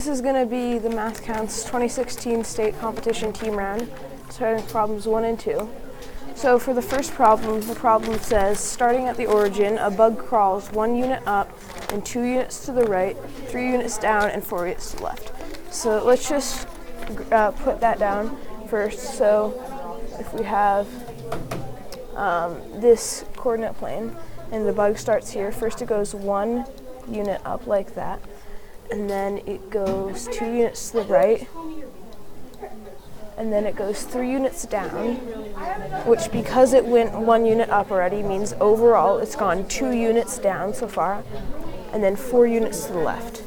This is going to be the Math Counts 2016 state competition team round, starting with problems 1 and 2. So for the first problem, the problem says, starting at the origin, a bug crawls 1 unit up and 2 units to the right, 3 units down, and 4 units to the left. So let's just put that down first. So if we have this coordinate plane, and the bug starts here, first it goes 1 unit up like that, and then it goes 2 units to the right, and then it goes 3 units down, which, because it went 1 unit up already, means overall it's gone 2 units down so far, and then 4 units to the left.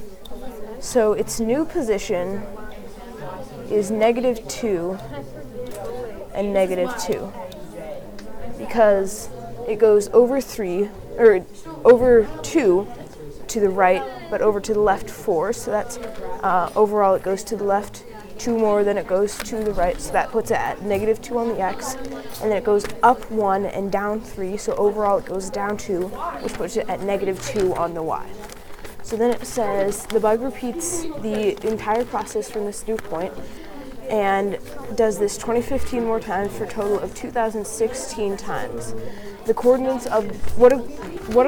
So its new position is -2 and -2, because it goes over 2 to the right, but over to the left 4, so that's overall it goes to the left 2 more than it goes to the right, so that puts it at -2 on the x, and then it goes up 1 and down 3, so overall it goes down 2, which puts it at -2 on the y. So then it says the bug repeats the entire process from this new point and does this 2015 more times for a total of 2016 times. The coordinates of what are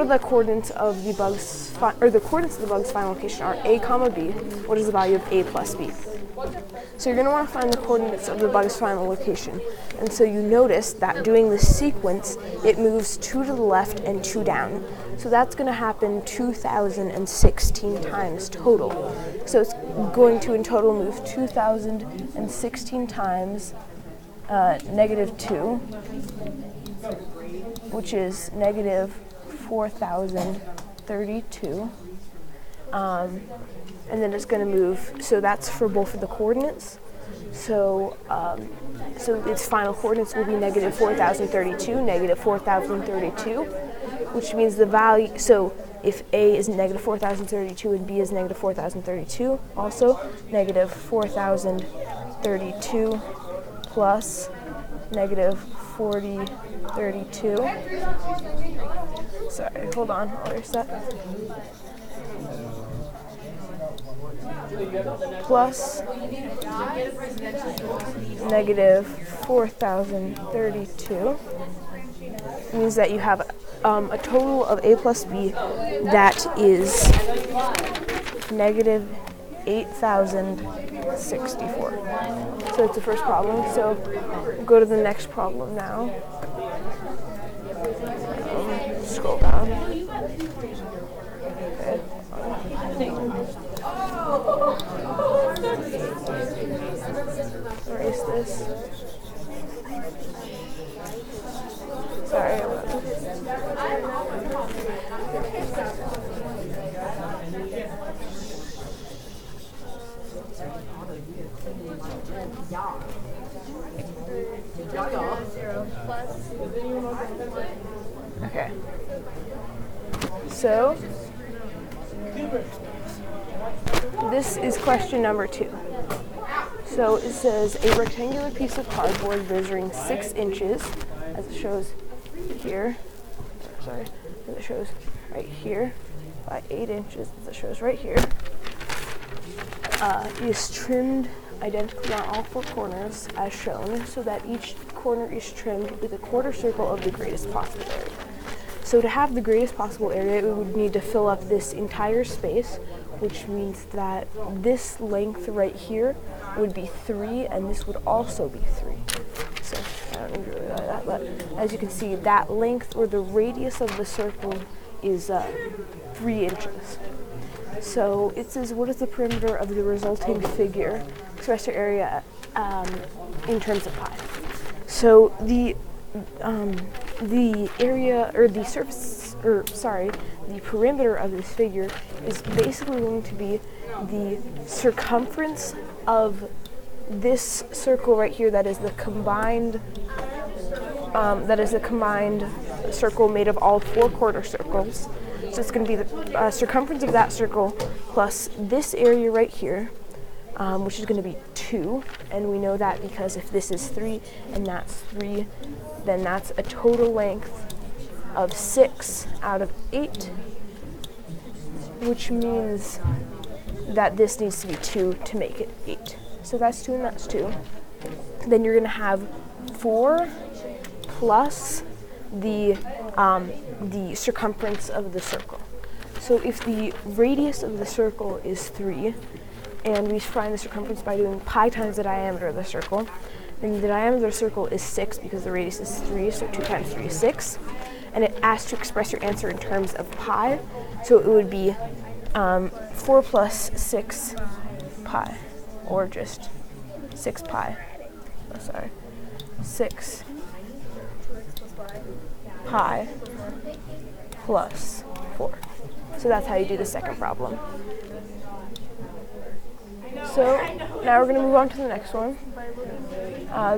the coordinates of the bug's the coordinates of the bug's final location are a comma b. What is the value of a plus b? So you're going to want to find the coordinates of the bug's final location. And so you notice that doing this sequence, it moves 2 to the left and 2 down. So that's going to happen 2016 times total. So it's going to in total move 2016 times -2, which is -4032. And then it's going to move, so that's for both of the coordinates. So its final coordinates will be -4032, -4032, which means the value, so if A is -4032 and B is -4032, also -4032 plus -4032. Sorry, hold on, I'll reset. Plus -4032 means that you have a total of A plus B that is -8064. So that's the first problem. So we'll go to the next problem now. Scroll down. Okay. Erase this. Sorry about this. Okay. So this is question number 2. So it says a rectangular piece of cardboard measuring 6 inches, as it shows here, as it shows right here, by 8 inches, as it shows right here, is trimmed identically on all 4 corners as shown, so that each corner is trimmed with a quarter circle of the greatest possible area. So to have the greatest possible area, we would need to fill up this entire space, which means that this length right here would be 3, and this would also be 3. So I don't need to really like that, but as you can see, that length, or the radius of the circle, is 3 inches. So it says, what is the perimeter of the resulting figure? Express your area in terms of pi. So the area, or the surface, the perimeter of this figure is basically going to be the circumference of this circle right here. That is the combined circle made of all 4 quarter circles. So it's going to be the circumference of that circle plus this area right here, which is going to be 2, and we know that because if this is 3 and that's 3, then that's a total length of 6 out of 8, which means that this needs to be 2 to make it 8. So that's 2 and that's 2. Then you're going to have 4 plus the circumference of the circle. So if the radius of the circle is 3, and we find the circumference by doing pi times the diameter of the circle, then the diameter of the circle is 6 because the radius is 3, so 2 times 3 is 6. And it asks to express your answer in terms of pi, so it would be 4 plus 6 pi, or just 6 pi. Oh, sorry. 6 pi plus 4. So that's how you do the second problem. So now we're going to move on to the next one.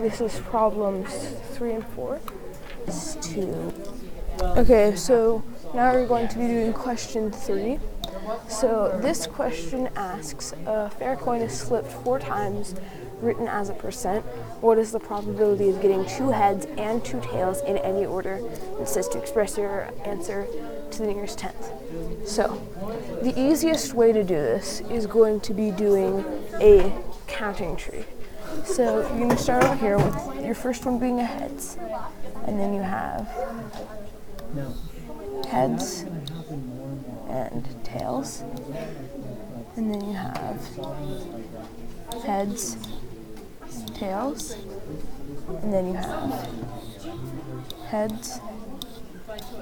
This is problems 3 and 4. Okay, so now we're going to be doing question 3. So this question asks, a fair coin is flipped 4 times, written as a percent. What is the probability of getting 2 heads and 2 tails in any order? It says to express your answer to the nearest tenth. So the easiest way to do this is going to be doing a counting tree. So you're going to start over here with your first one being a heads, and then you have heads and tails, and then you have heads, tails, and then you have heads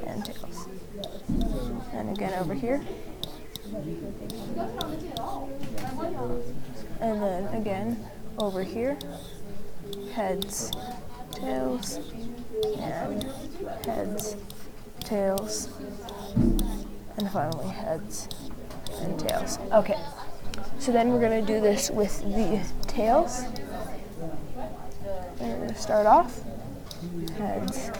and tails. And again over here, and then again over here, heads, tails, and heads, tails, and finally heads and tails. Okay, so then we're going to do this with the tails. And we're going to start off heads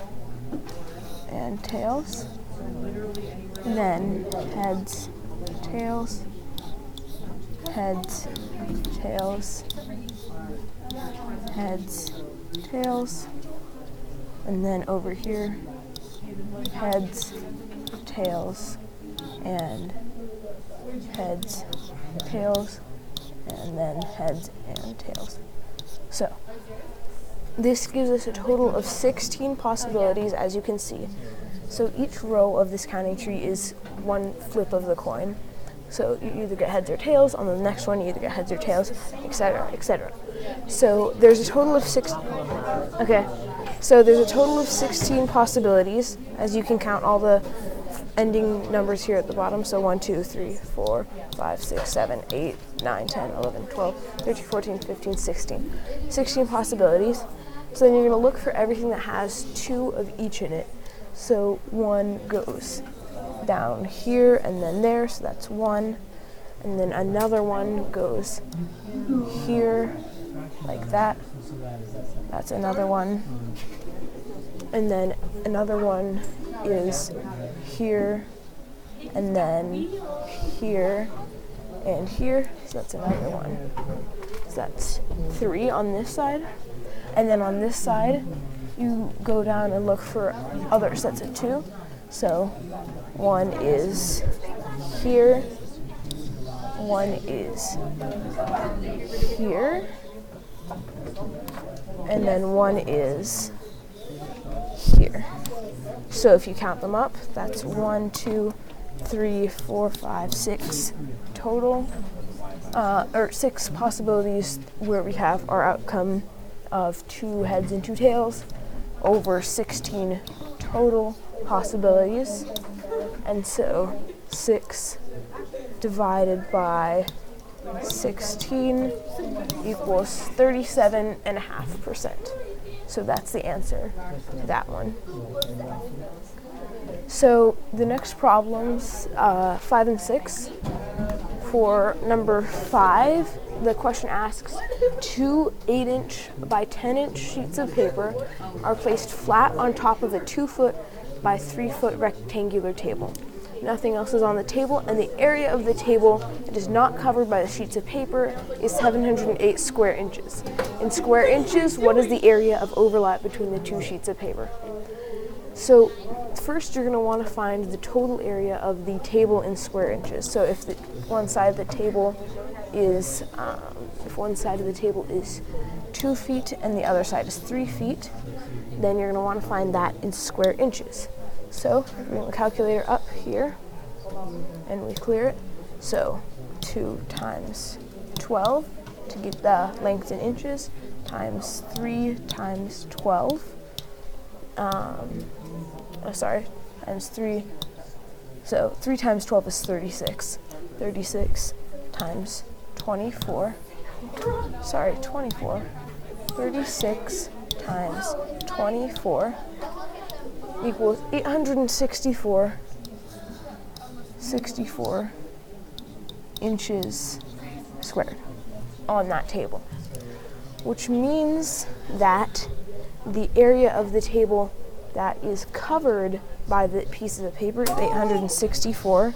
and tails, and then heads, tails, heads, tails, heads, tails, and then over here, heads, tails, and heads, tails, and then heads and tails. So this gives us a total of 16 possibilities, as you can see. So each row of this counting tree is one flip of the coin. So you either get heads or tails. On the next one, you either get heads or tails, etc., etc. So there's a total of 16 possibilities, as you can count all the ending numbers here at the bottom. So 1, 2, 3, 4, 5, 6, 7, 8, 9, 10, 11, 12, 13, 14, 15, 16. 16 possibilities. So then you're going to look for everything that has 2 of each in it. So 1 goes down here and then there, so that's 1. And then another one goes here, like that. That's another one. And then another one is here, and then here, and here. So that's another one. So that's 3 on this side. And then on this side, you go down and look for other sets of 2. So 1 is here, 1 is here, and then 1 is here. So if you count them up, that's 1, 2, 3, 4, 5, 6 total, or 6 possibilities where we have our outcome of 2 heads and 2 tails over 16 total possibilities. And so 6 divided by 16 equals 37.5%. So that's the answer to that one. So the next problems, 5 and 6. For number 5, the question asks, 2 8-inch by 10-inch sheets of paper are placed flat on top of a 2-foot by 3-foot rectangular table. Nothing else is on the table, and the area of the table that is not covered by the sheets of paper is 708 square inches. In square inches, what is the area of overlap between the 2 sheets of paper? So first you're going to want to find the total area of the table in square inches. So if one side of the table is 2 feet and the other side is 3 feet, then you're going to want to find that in square inches. So we bring the calculator up here and we clear it. So 2 times 12 to get the length in inches times 3 times 12. Times 3. So 3 times 12 is 36. 36 times 24. 24. 36 times 24 equals 864 inches squared on that table, which means that the area of the table that is covered by the pieces of paper is 864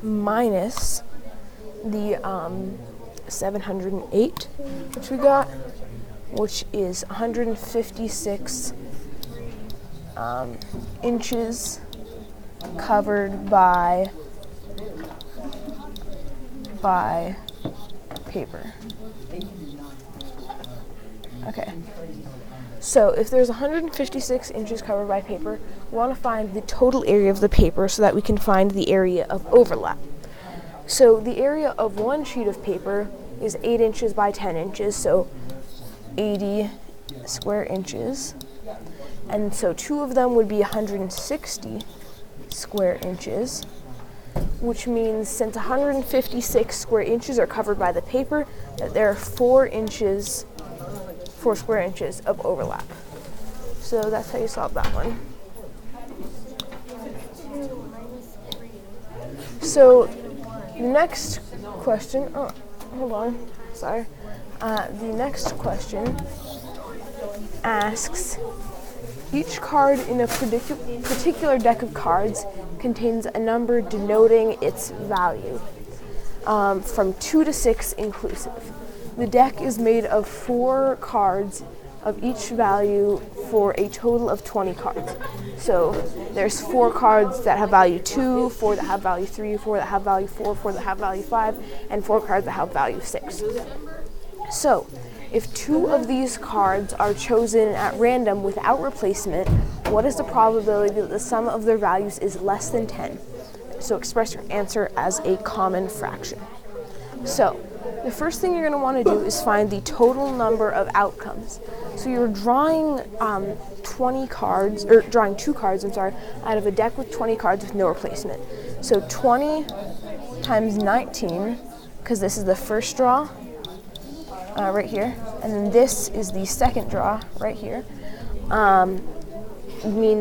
minus the 708, which we got, which is 156 inches covered by paper. Okay, so if there's 156 inches covered by paper, we want to find the total area of the paper so that we can find the area of overlap. So the area of one sheet of paper is 8 inches by 10 inches, so 80 square inches. And so 2 of them would be 160 square inches, which means since 156 square inches are covered by the paper, that there are 4 square inches of overlap. So that's how you solve that one. So the next question, the next question asks, each card in a particular deck of cards contains a number denoting its value, from 2 to 6 inclusive. The deck is made of 4 cards of each value for a total of 20 cards. So there's 4 cards that have value 2, 4 that have value 3, 4 that have value 4, 4 that have value 5, and 4 cards that have value 6. So if 2 of these cards are chosen at random without replacement, what is the probability that the sum of their values is less than 10? So express your answer as a common fraction. So the first thing you're going to want to do is find the total number of outcomes. So you're drawing 2 cards out of a deck with 20 cards with no replacement. So 20 times 19, because this is the first draw right here, and then this is the second draw right here,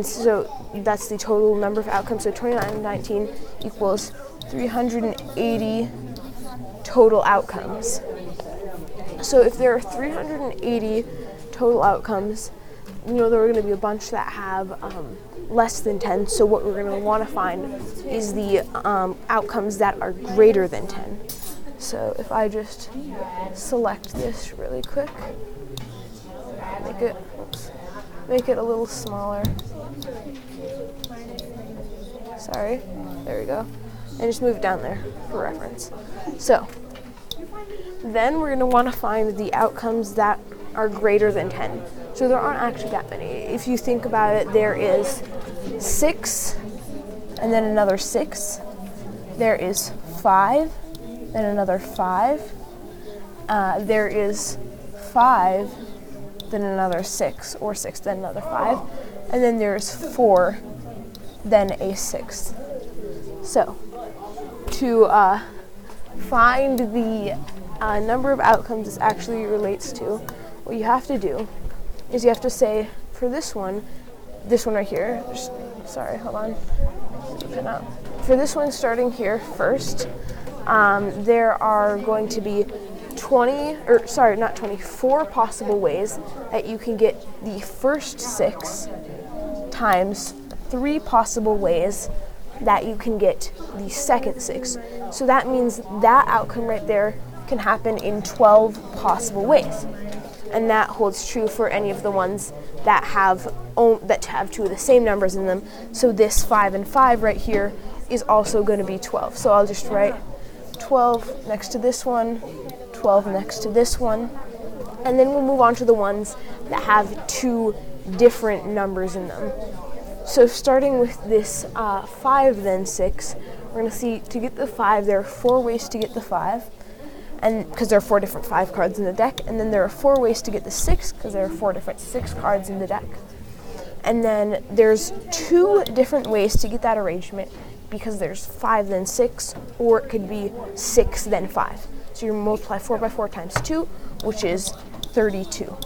so that's the total number of outcomes. So 29 and 19 equals 380 total outcomes. So if there are 380 total outcomes, there are going to be a bunch that have less than 10. So what we're going to want to find is the outcomes that are greater than 10. So if I just select this really quick, make it a little smaller. Sorry, there we go. And just move it down there for reference. So then we're going to want to find the outcomes that are greater than 10. So there aren't actually that many. If you think about it, there is 6, and then another 6. There is 5, then another 5. There is 5, then another 6, or 6, then another 5. And then there's 4, then a 6th. So to find the number of outcomes this actually relates to, what you have to do is you have to say, for this one right here, for this one starting here first, there are going to be 4 possible ways that you can get the first 6 times 3 possible ways that you can get the second 6. So that means that outcome right there can happen in 12 possible ways. and that holds true for any of the ones that have two of the same numbers in them. So this 5 and 5 right here is also going to be 12. So I'll just write 12 next to this one, 12 next to this one, and then we'll move on to the ones that have two different numbers in them. So starting with this 5 then 6, we're going to see to get the 5, there are 4 ways to get the 5, and because there are 4 different 5 cards in the deck, and then there are 4 ways to get the 6, because there are 4 different 6 cards in the deck. And then there's 2 different ways to get that arrangement, because there's 5 then 6, or it could be 6 then 5. So you multiply 4 by 4 times 2, which is 32.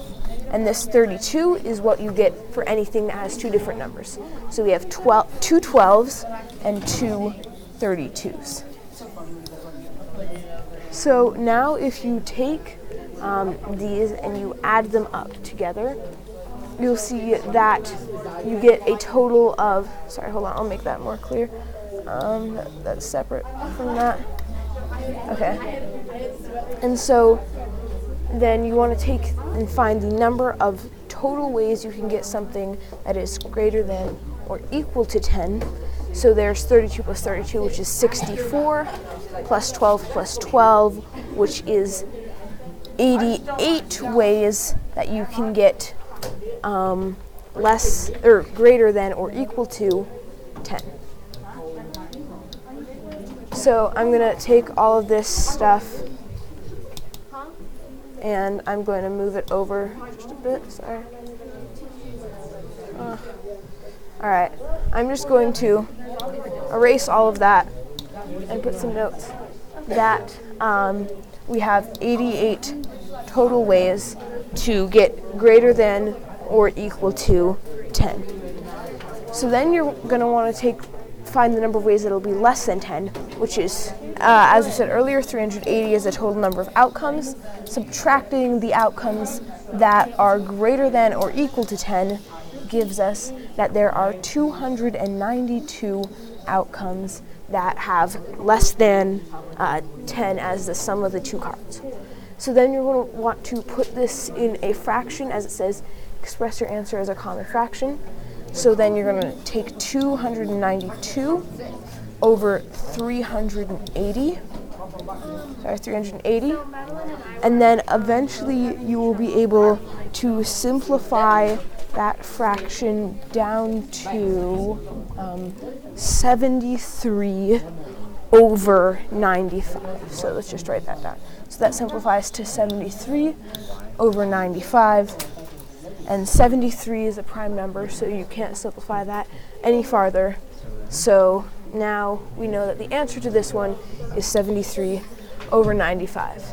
And this 32 is what you get for anything that has 2 different numbers. So we have 2 12s and 2 32s. So now if you take these and you add them up together, you'll see that you get a total of, sorry, hold on, I'll make that more clear. That's separate from that. Okay. And so then you want to take and find the number of total ways you can get something that is greater than or equal to 10. So there's 32 plus 32, which is 64, plus 12 plus 12, which is 88 ways that you can get less or greater than or equal to 10. So I'm going to take all of this stuff and I'm going to move it over just a bit, sorry. Alright, I'm just going to erase all of that and put some notes that we have 88 total ways to get greater than or equal to 10. So then you're going to want to find the number of ways that it'll be less than 10, which is, as we said earlier, 380 is the total number of outcomes. Subtracting the outcomes that are greater than or equal to 10 gives us that there are 292 outcomes that have less than 10 as the sum of the 2 cards. So then you're going to want to put this in a fraction, as it says, express your answer as a common fraction. So then you're going to take 292 over 380, and then eventually you will be able to simplify that fraction down to 73 over 95. So let's just write that down. So that simplifies to 73 over 95. And 73 is a prime number, so you can't simplify that any farther. So now we know that the answer to this one is 73 over 95.